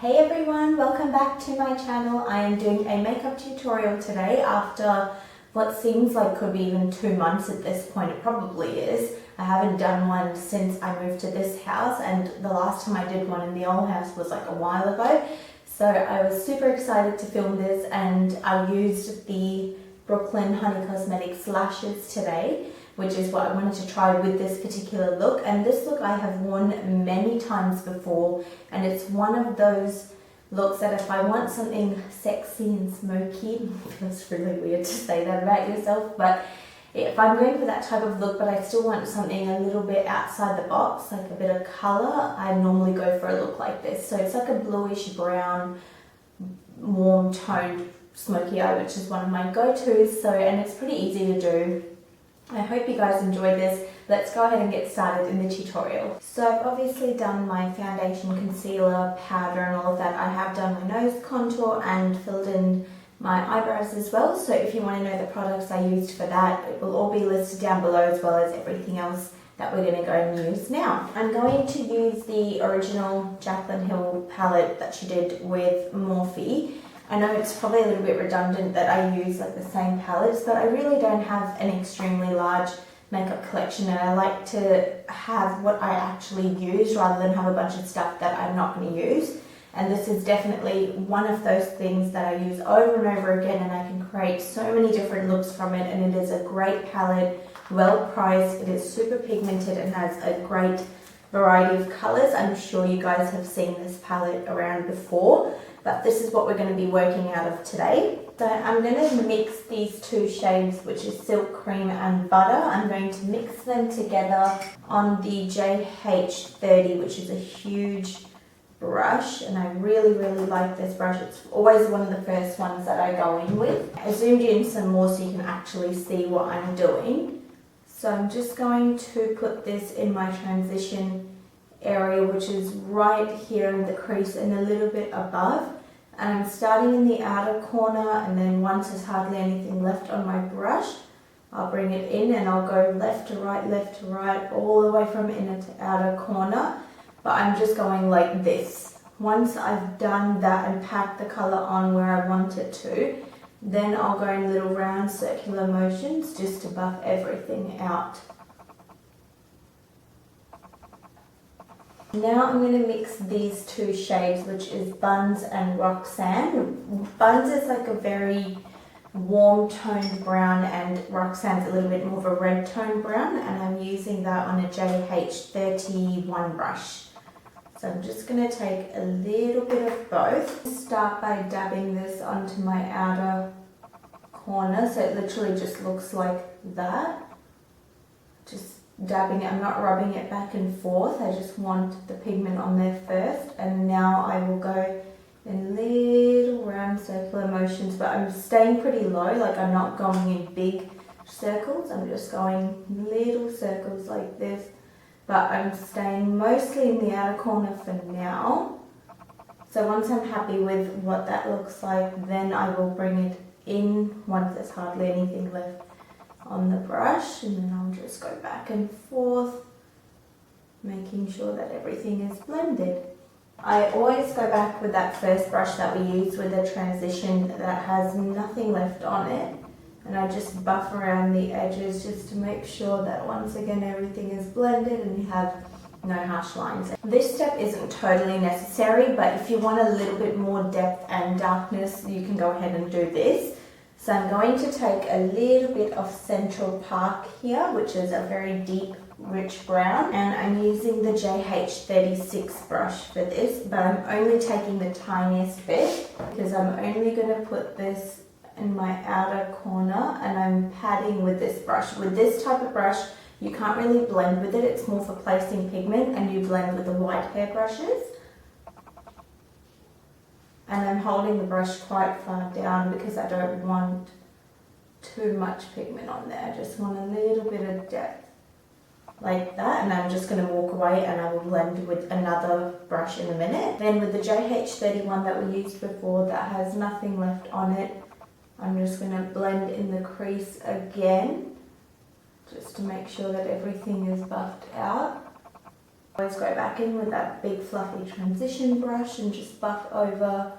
Hey everyone, welcome back to my channel. I am doing a makeup tutorial today after what seems like could be even 2 months at this point. It probably is. I haven't done one since I moved to this house, and the last time I did one in the old house was like a while ago. So I was super excited to film this, and I used the Brooklyn Honey Cosmetics lashes today, which is what I wanted to try with this particular look. And this look I have worn many times before, and it's one of those looks that if I want something sexy and smoky, it feels really weird to say that about yourself, but if I'm going for that type of look but I still want something a little bit outside the box, like a bit of colour, I normally go for a look like this. So it's like a bluish brown, warm toned smoky eye, which is one of my go-tos. And it's pretty easy to do. I hope you guys enjoyed this. Let's go ahead and get started in the tutorial. So I've obviously done my foundation, concealer, powder and all of that. I have done my nose contour and filled in my eyebrows as well. So if you want to know the products I used for that, it will all be listed down below, as well as everything else that we're going to go and use now. I'm going to use the original Jaclyn Hill palette that she did with Morphe. I know it's probably a little bit redundant that I use like the same palettes, but I really don't have an extremely large makeup collection, and I like to have what I actually use rather than have a bunch of stuff that I'm not going to use. And this is definitely one of those things that I use over and over again, and I can create so many different looks from it. And it is a great palette, well priced, it is super pigmented and has a great variety of colors. I'm sure you guys have seen this palette around before, but this is what we're going to be working out of today. So I'm going to mix these two shades, which is Silk Cream and Butter. I'm going to mix them together on the JH30, which is a huge brush, and I really like this brush. It's always one of the first ones that I go in with. I zoomed in some more so you can actually see what I'm doing. So I'm just going to put this in my transition area, which is right here in the crease and a little bit above. And I'm starting in the outer corner, and then once there's hardly anything left on my brush, I'll bring it in and I'll go left to right, all the way from inner to outer corner. But I'm just going like this. Once I've done that and packed the colour on where I want it to, then I'll go in little round circular motions just to buff everything out. Now I'm going to mix these two shades, which is Buns and Roxanne. Buns is like a very warm toned brown, and Roxanne's a little bit more of a red toned brown, and I'm using that on a JH31 brush. So I'm just going to take a little bit of both. Start by dabbing this onto my outer corner, so it literally just looks like that. Just dabbing it, I'm not rubbing it back and forth, I just want the pigment on there first. And now I will go in little round circular motions, but I'm staying pretty low, like I'm not going in big circles, I'm just going little circles like this. But I'm staying mostly in the outer corner for now. So once I'm happy with what that looks like, then I will bring it in once there's hardly anything left on the brush, and then I'll just go back and forth, making sure that everything is blended. I always go back with that first brush that we used with the transition that has nothing left on it, and I just buff around the edges just to make sure that once again everything is blended and you have no harsh lines. This step isn't totally necessary, but if you want a little bit more depth and darkness, you can go ahead and do this. So I'm going to take a little bit of Central Park here, which is a very deep, rich brown, and I'm using the JH36 brush for this, but I'm only taking the tiniest bit because I'm only going to put this in my outer corner, and I'm padding with this brush. With this type of brush, you can't really blend with it, it's more for placing pigment, and you blend with the white hair brushes. And I'm holding the brush quite far down because I don't want too much pigment on there. I just want a little bit of depth like that, and I'm just going to walk away and I will blend with another brush in a minute. Then with the JH31 that we used before that has nothing left on it, I'm just going to blend in the crease again just to make sure that everything is buffed out. Always go back in with that big fluffy transition brush and just buff over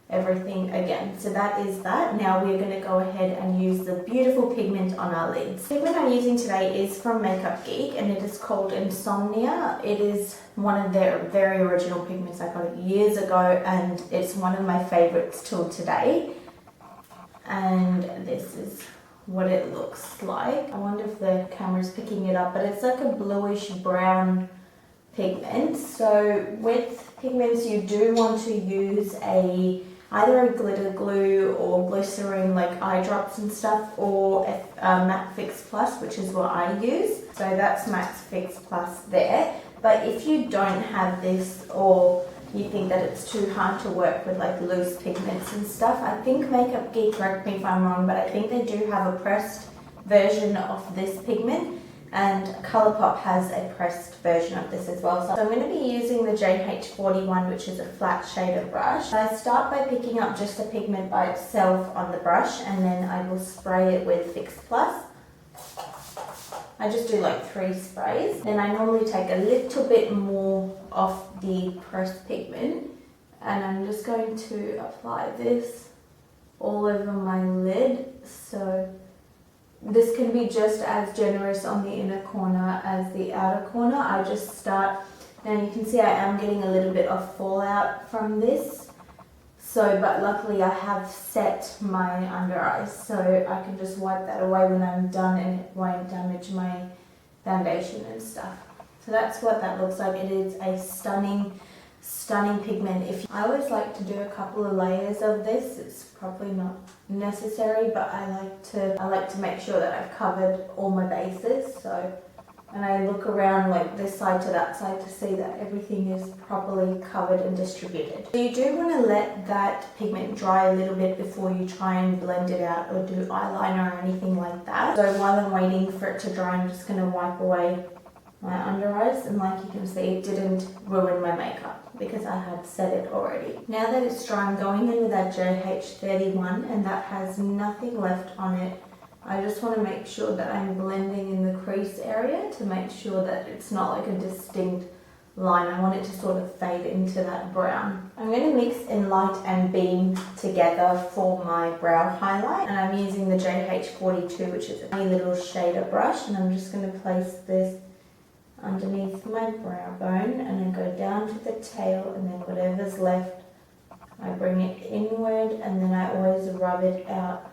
everything again. So that is that. Now we're going to go ahead and use the beautiful pigment on our lids. The pigment I'm using today is from Makeupgeek and it is called Insomnia. It is one of their very original pigments. I got it years ago and it's one of my favorites till today. And this is what it looks like. I wonder if the camera's picking it up, but it's like a bluish brown pigment. So with pigments you do want to use either a glitter glue or glycerin like eye drops and stuff, or a Matte Fix Plus, which is what I use. So that's Matte Fix Plus there. But if you don't have this, or you think that it's too hard to work with like loose pigments and stuff, I think Makeupgeek, correct me if I'm wrong, but I think they do have a pressed version of this pigment, and Colourpop has a pressed version of this as well. So I'm going to be using the JH41, which is a flat shader brush. I start by picking up just the pigment by itself on the brush, and then I will spray it with Fix Plus. I just do like 3 sprays. Then I normally take a little bit more of the pressed pigment, and I'm just going to apply this all over my lid. So this can be just as generous on the inner corner as the outer corner. I just start, now you can see I am getting a little bit of fallout from this. So, but luckily I have set my under eyes, so I can just wipe that away when I'm done and it won't damage my foundation and stuff. So that's what that looks like. It is a stunning pigment. I always like to do a couple of layers of this. It's probably not necessary, but I like to make sure that I've covered all my bases. So, and I look around like this side to that side to see that everything is properly covered and distributed. So you do want to let that pigment dry a little bit before you try and blend it out or do eyeliner or anything like that. So while I'm waiting for it to dry, I'm just going to wipe away my under eyes, and like you can see, it didn't ruin my makeup because I had set it already. Now that it's dry, I'm going in with that JH31, and that has nothing left on it. I just want to make sure that I'm blending in the crease area to make sure that it's not like a distinct line. I want it to sort of fade into that brown. I'm going to mix in light and beam together for my brow highlight, and I'm using the JH42, which is a tiny little shader brush, and I'm just going to place this underneath my brow bone and then go down to the tail, and then whatever's left I bring it inward, and then I always rub it out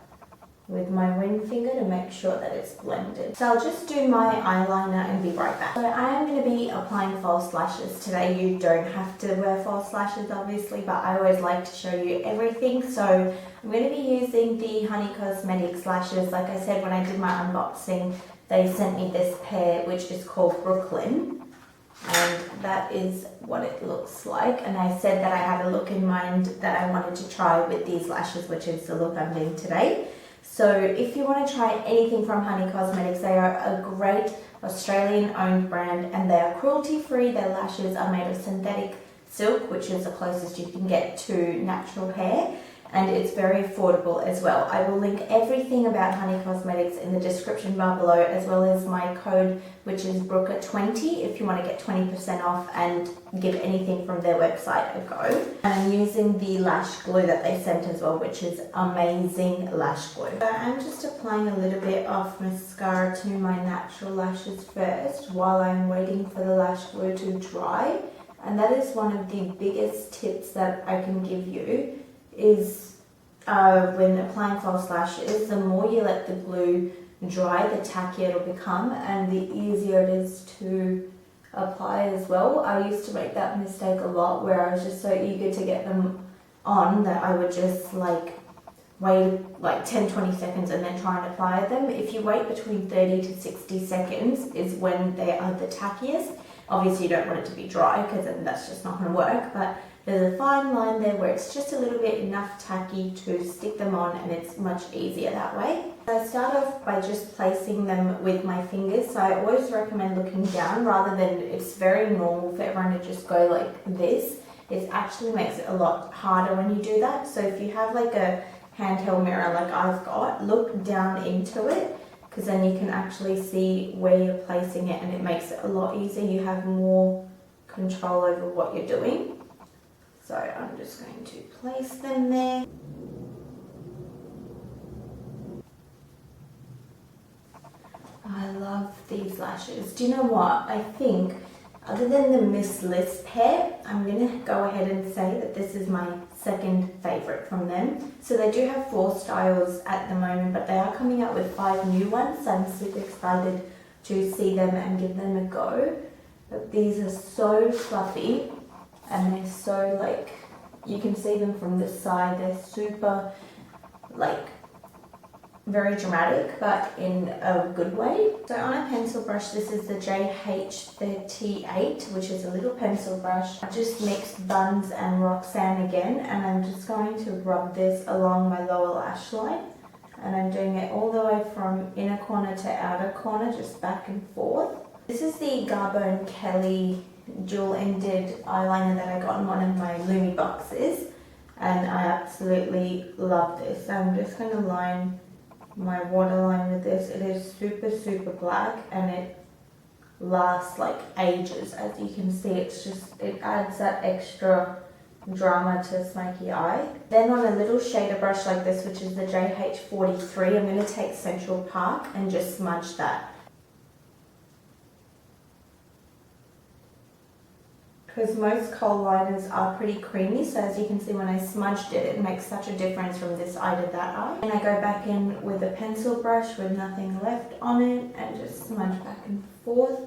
with my ring finger to make sure that it's blended. So I'll just do my eyeliner and be right back. So I am going to be applying false lashes today. You don't have to wear false lashes obviously, but I always like to show you everything. So I'm going to be using the Honey Cosmetics lashes. Like I said when I did my unboxing, they sent me this pair which is called Brooklyn, and that is what it looks like. And I said that I had a look in mind that I wanted to try with these lashes, which is the look I'm doing today. So if you want to try anything from Honey Cosmetics, they are a great Australian owned brand, and they are cruelty free. Their lashes are made of synthetic silk, which is the closest you can get to natural hair, and it's very affordable as well. I will link everything about Honey Cosmetics in the description bar below, as well as my code, which is brooker20, if you want to get 20% off and give anything from their website a go. And I'm using the lash glue that they sent as well, which is amazing lash glue. So I'm just applying a little bit of mascara to my natural lashes first while I'm waiting for the lash glue to dry. And that is one of the biggest tips that I can give you, is when applying false lashes, the more you let the glue dry, the tackier it'll become, and the easier it is to apply as well. I used to make that mistake a lot, where I was just so eager to get them on that I would just like wait like 10-20 seconds and then try and apply them. If you wait between 30 to 60 seconds is when they are the tackiest. Obviously you don't want it to be dry, because then that's just not going to work, but there's a fine line there where it's just a little bit enough tacky to stick them on, and it's much easier that way. I start off by just placing them with my fingers, so I always recommend looking down rather than, it's very normal for everyone to just go like this. It actually makes it a lot harder when you do that. So if you have like a handheld mirror like I've got, look down into it, because then you can actually see where you're placing it, and it makes it a lot easier. You have more control over what you're doing. So I'm just going to place them there. I love these lashes. Do you know what? I think other than the Miss Lisp pair, I'm going to go ahead and say that this is my second favourite from them. So they do have 4 styles at the moment, but they are coming out with 5 new ones. So I'm super excited to see them and give them a go. But these are so fluffy and they're so like, you can see them from this side. They're super like very dramatic, but in a good way. So on a pencil brush, this is the JH38, which is a little pencil brush. I just mixed Buns and Roxanne again, and I'm just going to rub this along my lower lash line. And I'm doing it all the way from inner corner to outer corner, just back and forth. This is the Garbone Kelly dual-ended eyeliner that I got in one of my Lumi boxes, and I absolutely love this. So I'm just going to line my waterline with this. It is super black and it lasts like ages. As you can see, it's just, it adds that extra drama to a smoky eye. Then on a little shader brush like this, which is the JH43, I'm going to take Central Park and just smudge that. Because most kohl liners are pretty creamy, so as you can see when I smudged it, it makes such a difference from this eye to that eye. And I go back in with a pencil brush with nothing left on it and just smudge back and forth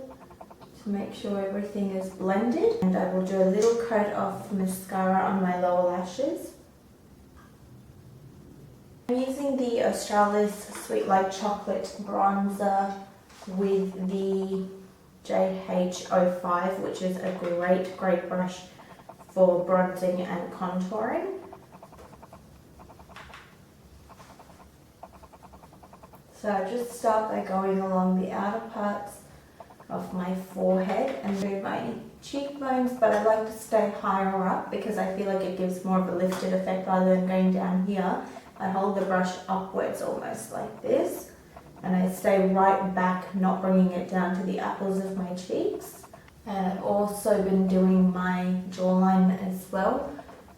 to make sure everything is blended. And I will do a little coat of mascara on my lower lashes. I'm using the Australis Sweet Like Chocolate bronzer with the JH05, which is a great brush for bronzing and contouring. So I just start by going along the outer parts of my forehead and do my cheekbones, but I like to stay higher up because I feel like it gives more of a lifted effect rather than going down here. I hold the brush upwards almost like this. And I stay right back, not bringing it down to the apples of my cheeks. And I've also been doing my jawline as well.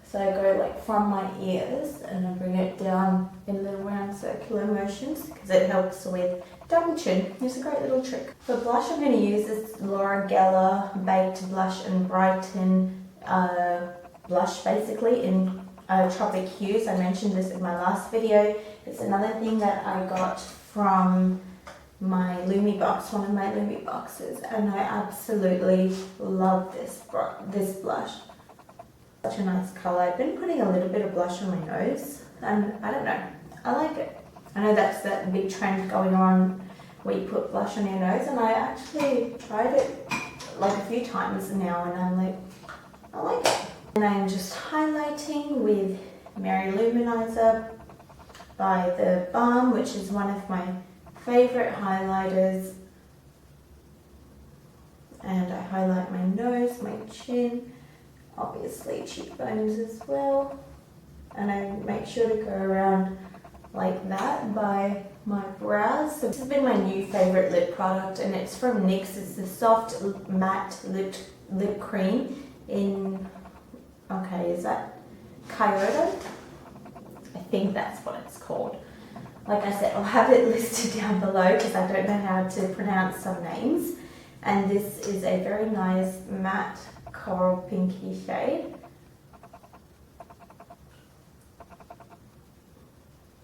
So I go like from my ears and I bring it down in little round circular motions because it helps with double chin. It's a great little trick. For blush, I'm going to use this Laura Geller Baked Blush and Brighten blush, basically in Tropic Hues. I mentioned this in my last video. It's another thing that I got from my Lumi box, one of my Lumi boxes, and I absolutely love this blush. Such a nice colour. I've been putting a little bit of blush on my nose, and I don't know, I like it. I know that's that big trend going on where you put blush on your nose, and I actually tried it like a few times now, and I'm like, I like it. And I'm just highlighting with Maryloumaniser by The Balm, which is one of my favourite highlighters. And I highlight my nose, my chin, obviously cheekbones as well. And I make sure to go around like that by my brows. So this has been my new favourite lip product, and it's from NYX. It's the Soft Matte Lip Cream in, okay, is that Kyoto? I think that's what it's called. Like I said, I'll have it listed down below because I don't know how to pronounce some names. And this is a very nice matte coral pinky shade.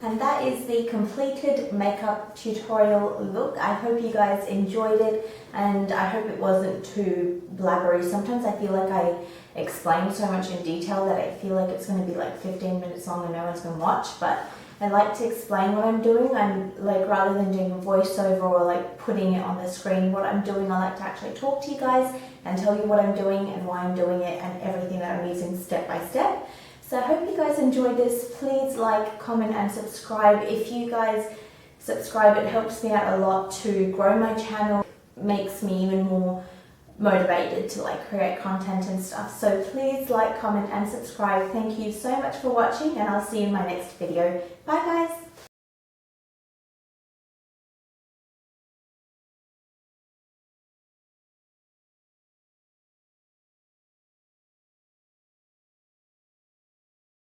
And that is the completed makeup tutorial look. I hope you guys enjoyed it, and I hope it wasn't too blabbery. Sometimes I feel like I explain so much in detail that I feel like it's going to be like 15 minutes long and no one's going to watch, but I like to explain what I'm doing. I'm like, rather than doing a voiceover or like putting it on the screen, what I'm doing, I like to actually talk to you guys and tell you what I'm doing and why I'm doing it and everything that I'm using step by step. So I hope you guys enjoyed this. Please like, comment and subscribe. If you guys subscribe, it helps me out a lot to grow my channel. It makes me even more motivated to like create content and stuff. So please like, comment and subscribe. Thank you so much for watching, and I'll see you in my next video. Bye guys.